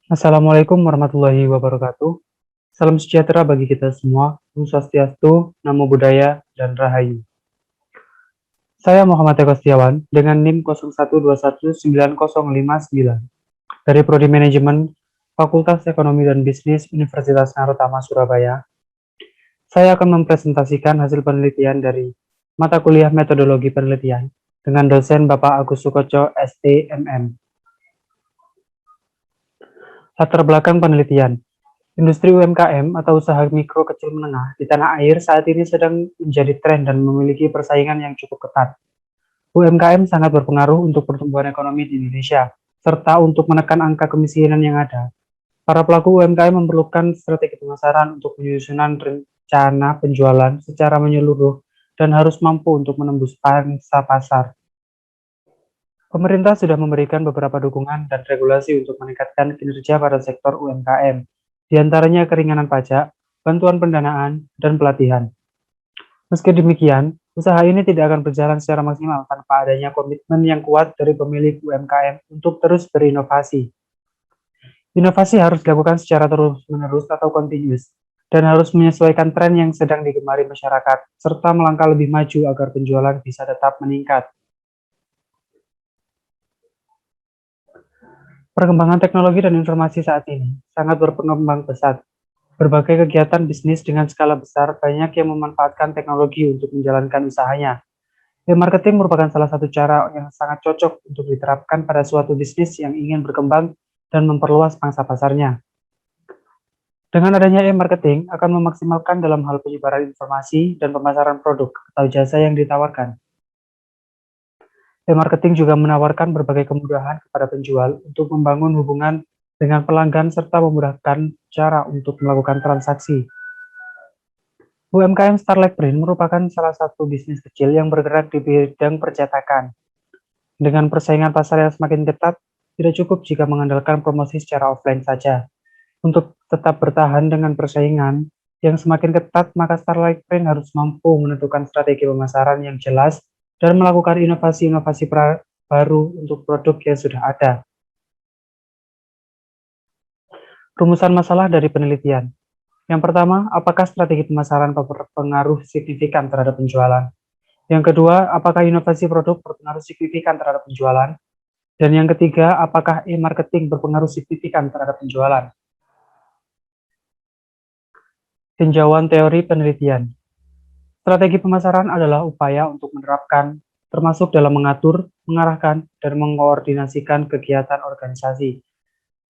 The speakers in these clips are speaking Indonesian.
Assalamualaikum warahmatullahi wabarakatuh. Salam sejahtera bagi kita semua. Om Swastiastu, Namo Buddhaya, dan Rahayu. Saya Muhammad Eko Setiawan dengan NIM 01219059 dari Prodi Manajemen Fakultas Ekonomi dan Bisnis Universitas Narotama Surabaya. Saya akan mempresentasikan hasil penelitian dari mata kuliah Metodologi Penelitian dengan dosen Bapak Agus Sukoco, ST.MM. Latar belakang penelitian. Industri UMKM atau usaha mikro kecil menengah di tanah air saat ini sedang menjadi tren dan memiliki persaingan yang cukup ketat. UMKM sangat berpengaruh untuk pertumbuhan ekonomi di Indonesia, serta untuk menekan angka kemiskinan yang ada. Para pelaku UMKM memerlukan strategi pemasaran untuk penyusunan rencana penjualan secara menyeluruh dan harus mampu untuk menembus pangsa pasar. Pemerintah sudah memberikan beberapa dukungan dan regulasi untuk meningkatkan kinerja pada sektor UMKM, di antaranya keringanan pajak, bantuan pendanaan, dan pelatihan. Meski demikian, usaha ini tidak akan berjalan secara maksimal tanpa adanya komitmen yang kuat dari pemilik UMKM untuk terus berinovasi. Inovasi harus dilakukan secara terus-menerus atau continuous, dan harus menyesuaikan tren yang sedang digemari masyarakat, serta melangkah lebih maju agar penjualan bisa tetap meningkat. Perkembangan teknologi dan informasi saat ini sangat berkembang pesat. Berbagai kegiatan bisnis dengan skala besar banyak yang memanfaatkan teknologi untuk menjalankan usahanya. E-marketing merupakan salah satu cara yang sangat cocok untuk diterapkan pada suatu bisnis yang ingin berkembang dan memperluas pangsa pasarnya. Dengan adanya e-marketing akan memaksimalkan dalam hal penyebaran informasi dan pemasaran produk atau jasa yang ditawarkan. E-marketing juga menawarkan berbagai kemudahan kepada penjual untuk membangun hubungan dengan pelanggan serta memudahkan cara untuk melakukan transaksi. UMKM Starlight Print merupakan salah satu bisnis kecil yang bergerak di bidang percetakan. Dengan persaingan pasar yang semakin ketat, tidak cukup jika mengandalkan promosi secara offline saja. Untuk tetap bertahan dengan persaingan yang semakin ketat, maka Starlight Print harus mampu menentukan strategi pemasaran yang jelas dan melakukan inovasi-inovasi baru untuk produk yang sudah ada. Rumusan masalah dari penelitian. Yang pertama, apakah strategi pemasaran berpengaruh signifikan terhadap penjualan? Yang kedua, apakah inovasi produk berpengaruh signifikan terhadap penjualan? Dan yang ketiga, apakah e-marketing berpengaruh signifikan terhadap penjualan? Tinjauan teori penelitian. Strategi pemasaran adalah upaya untuk menerapkan, termasuk dalam mengatur, mengarahkan, dan mengkoordinasikan kegiatan organisasi,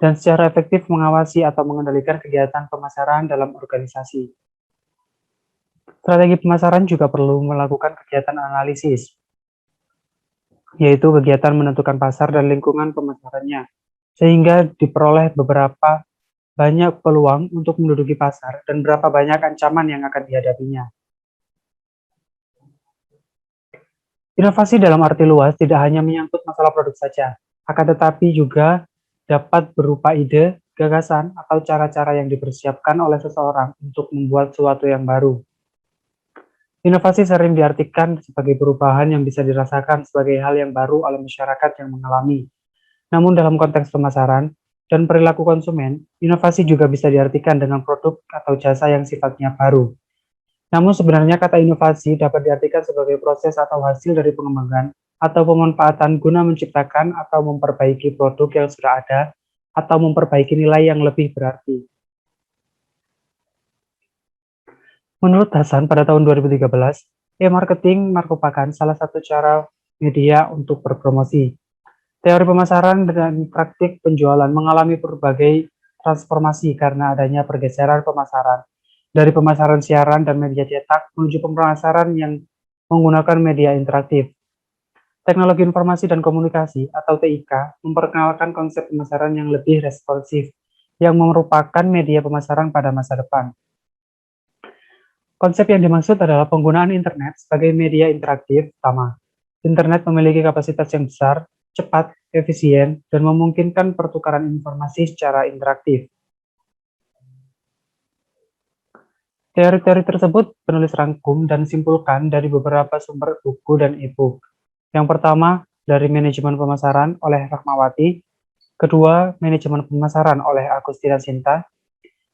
dan secara efektif mengawasi atau mengendalikan kegiatan pemasaran dalam organisasi. Strategi pemasaran juga perlu melakukan kegiatan analisis, yaitu kegiatan menentukan pasar dan lingkungan pemasarannya, sehingga diperoleh beberapa banyak peluang untuk menduduki pasar dan berapa banyak ancaman yang akan dihadapinya. Inovasi dalam arti luas tidak hanya menyangkut masalah produk saja, akan tetapi juga dapat berupa ide, gagasan, atau cara-cara yang dipersiapkan oleh seseorang untuk membuat sesuatu yang baru. Inovasi sering diartikan sebagai perubahan yang bisa dirasakan sebagai hal yang baru oleh masyarakat yang mengalami. Namun dalam konteks pemasaran dan perilaku konsumen, inovasi juga bisa diartikan dengan produk atau jasa yang sifatnya baru. Namun sebenarnya kata inovasi dapat diartikan sebagai proses atau hasil dari pengembangan atau pemanfaatan guna menciptakan atau memperbaiki produk yang sudah ada atau memperbaiki nilai yang lebih berarti. Menurut Hasan pada tahun 2013, e-marketing merupakan salah satu cara media untuk berpromosi. Teori pemasaran dan praktik penjualan mengalami berbagai transformasi karena adanya pergeseran pemasaran dari pemasaran siaran dan media cetak menuju pemasaran yang menggunakan media interaktif. Teknologi Informasi dan Komunikasi atau TIK memperkenalkan konsep pemasaran yang lebih responsif yang merupakan media pemasaran pada masa depan. Konsep yang dimaksud adalah penggunaan internet sebagai media interaktif utama. Internet memiliki kapasitas yang besar, cepat, efisien, dan memungkinkan pertukaran informasi secara interaktif. Teori-teori tersebut penulis rangkum dan simpulkan dari beberapa sumber buku dan e-book. Yang pertama, dari Manajemen Pemasaran oleh Rahmawati. Kedua, manajemen pemasaran oleh Agustina Sinta.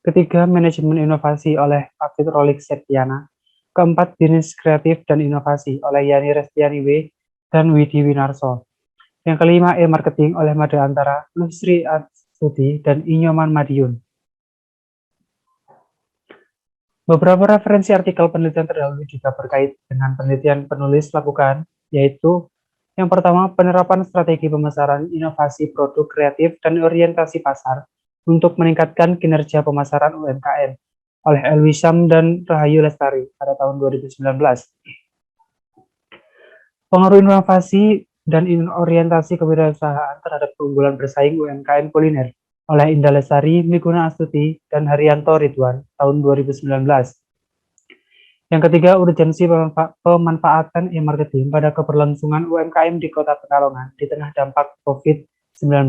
Ketiga, manajemen inovasi oleh Afid Rolik Septiana. Keempat, bisnis kreatif dan inovasi oleh Yani Restiani W. dan Widi Winarso. Yang kelima, e-marketing oleh Mada Antara, Lusri Astuti, dan Inyoman Madiun. Beberapa referensi artikel penelitian terdahulu juga berkait dengan penelitian penulis lakukan, yaitu yang pertama, penerapan strategi pemasaran, inovasi produk kreatif, dan orientasi pasar untuk meningkatkan kinerja pemasaran UMKM oleh Elwisam dan Rahayu Lestari pada tahun 2019. Pengaruh inovasi dan orientasi kewirausahaan terhadap keunggulan bersaing UMKM kuliner oleh Indah Lestari, Miguna Astuti, dan Haryanto Ridwan tahun 2019. Yang ketiga, urgensi pemanfaatan e-marketing pada keberlangsungan UMKM di Kota Pekalongan di tengah dampak COVID-19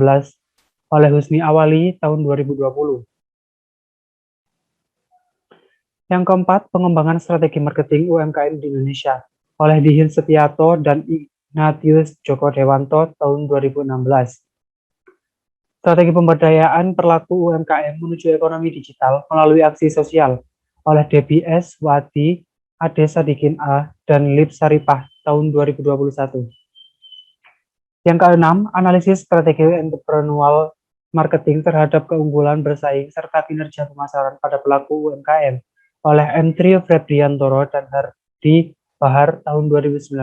oleh Husni Awali tahun 2020. Yang keempat, pengembangan strategi marketing UMKM di Indonesia oleh Dihin Setiato dan Ignatius Joko Dewanto tahun 2016. Strategi pemberdayaan perilaku UMKM menuju ekonomi digital melalui aksi sosial oleh Debbie S. Wati, Ade Sadikin A, dan Lip Saripah tahun 2021. Yang keenam, analisis strategi entrepreneurial marketing terhadap keunggulan bersaing serta kinerja pemasaran pada pelaku UMKM oleh Entrio Febriantoro dan Hardi Bahar tahun 2019.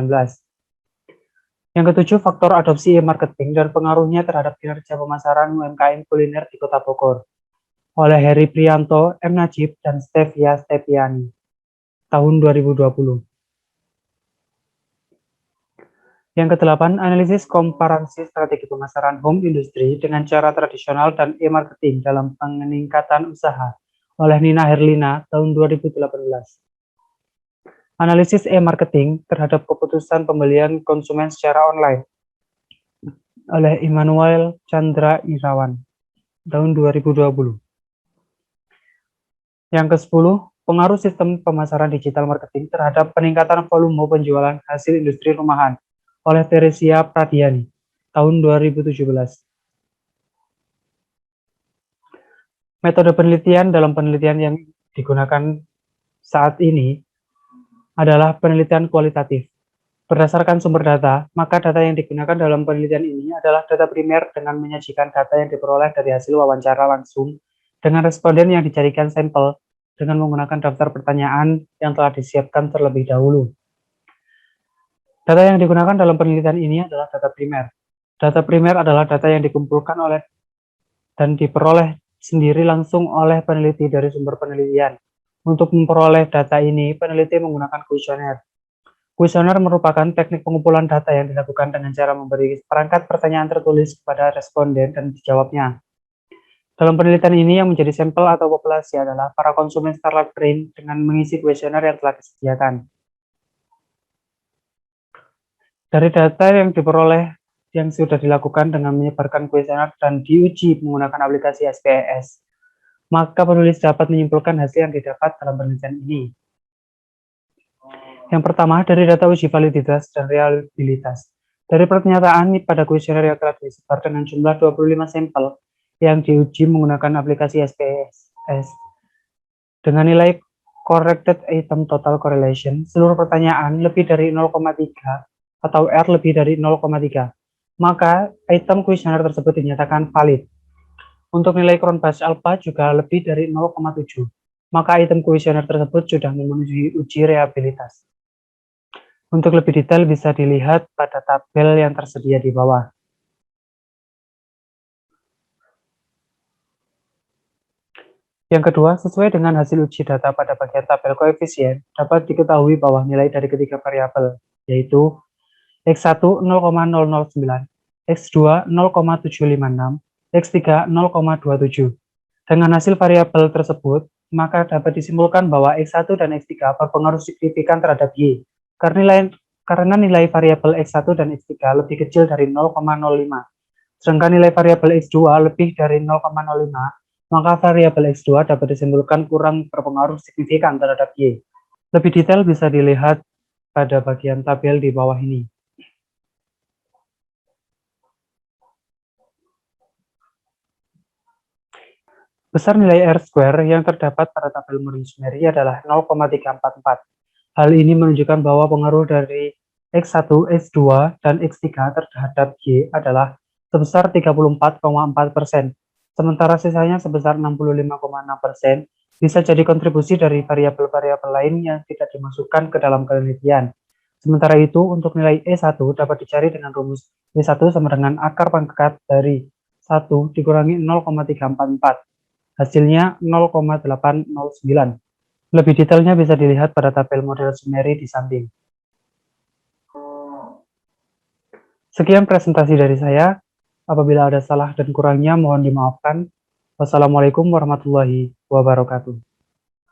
Yang ketujuh, faktor adopsi e-marketing dan pengaruhnya terhadap kinerja pemasaran UMKM kuliner di Kota Bogor oleh Heri Prianto, M. Najib, dan Stevia Stepiani tahun 2020. Yang kedelapan, analisis komparasi strategi pemasaran home industry dengan cara tradisional dan e-marketing dalam peningkatan usaha oleh Nina Herlina tahun 2018. Analisis e-marketing terhadap keputusan pembelian konsumen secara online oleh Immanuel Chandra Irawan tahun 2020. Yang ke-10, pengaruh sistem pemasaran digital marketing terhadap peningkatan volume penjualan hasil industri rumahan oleh Teresia Pradiani tahun 2017. Metode penelitian dalam penelitian yang digunakan saat ini adalah penelitian kualitatif. Berdasarkan sumber data, maka data yang digunakan dalam penelitian ini adalah data primer dengan menyajikan data yang diperoleh dari hasil wawancara langsung dengan responden yang dijadikan sampel dengan menggunakan daftar pertanyaan yang telah disiapkan terlebih dahulu. Data yang digunakan dalam penelitian ini adalah data primer. Data primer adalah data yang dikumpulkan oleh dan diperoleh sendiri langsung oleh peneliti dari sumber penelitian. Untuk memperoleh data ini, peneliti menggunakan kuesioner. Kuesioner merupakan teknik pengumpulan data yang dilakukan dengan cara memberi perangkat pertanyaan tertulis kepada responden dan dijawabnya. Dalam penelitian ini, yang menjadi sampel atau populasi adalah para konsumen Starlight Brain dengan mengisi kuesioner yang telah disediakan. Dari data yang diperoleh yang sudah dilakukan dengan menyebarkan kuesioner dan diuji menggunakan aplikasi SPSS, maka penulis dapat menyimpulkan hasil yang didapat dalam penelitian ini. Yang pertama, dari data uji validitas dan reliabilitas. Dari pernyataan pada kuesioner yang telah disebar dengan jumlah 25 sampel yang diuji menggunakan aplikasi SPSS dengan nilai corrected item total correlation, seluruh pertanyaan lebih dari 0,3 atau R lebih dari 0,3, maka item kuesioner tersebut dinyatakan valid. Untuk nilai Cronbach's alpha juga lebih dari 0,7, maka item kuesioner tersebut sudah memenuhi uji reliabilitas. Untuk lebih detail bisa dilihat pada tabel yang tersedia di bawah. Yang kedua, sesuai dengan hasil uji data pada bagian tabel koefisien, dapat diketahui bahwa nilai dari ketiga variabel, yaitu X1 0,009, X2 0,756, X3 0,27. Dengan hasil variabel tersebut, maka dapat disimpulkan bahwa X1 dan X3 berpengaruh signifikan terhadap Y, karena nilai variabel X1 dan X3 lebih kecil dari 0,05, sedangkan nilai variabel X2 lebih dari 0,05, maka variabel X2 dapat disimpulkan kurang berpengaruh signifikan terhadap Y. Lebih detail bisa dilihat pada bagian tabel di bawah ini. Besar nilai R-square yang terdapat pada tabel Murray-Sumeri adalah 0,344. Hal ini menunjukkan bahwa pengaruh dari X1, X2, dan X3 terhadap Y adalah sebesar 34,4%, sementara sisanya sebesar 65,6% bisa jadi kontribusi dari variabel-variabel lain yang tidak dimasukkan ke dalam penelitian. Sementara itu, untuk nilai E1 dapat dicari dengan rumus E1 sama dengan akar pangkat dari 1 dikurangi 0,344. Hasilnya 0,809. Lebih detailnya bisa dilihat pada tabel model Sumeri di samping. Sekian presentasi dari saya. Apabila ada salah dan kurangnya mohon dimaafkan. Wassalamualaikum warahmatullahi wabarakatuh.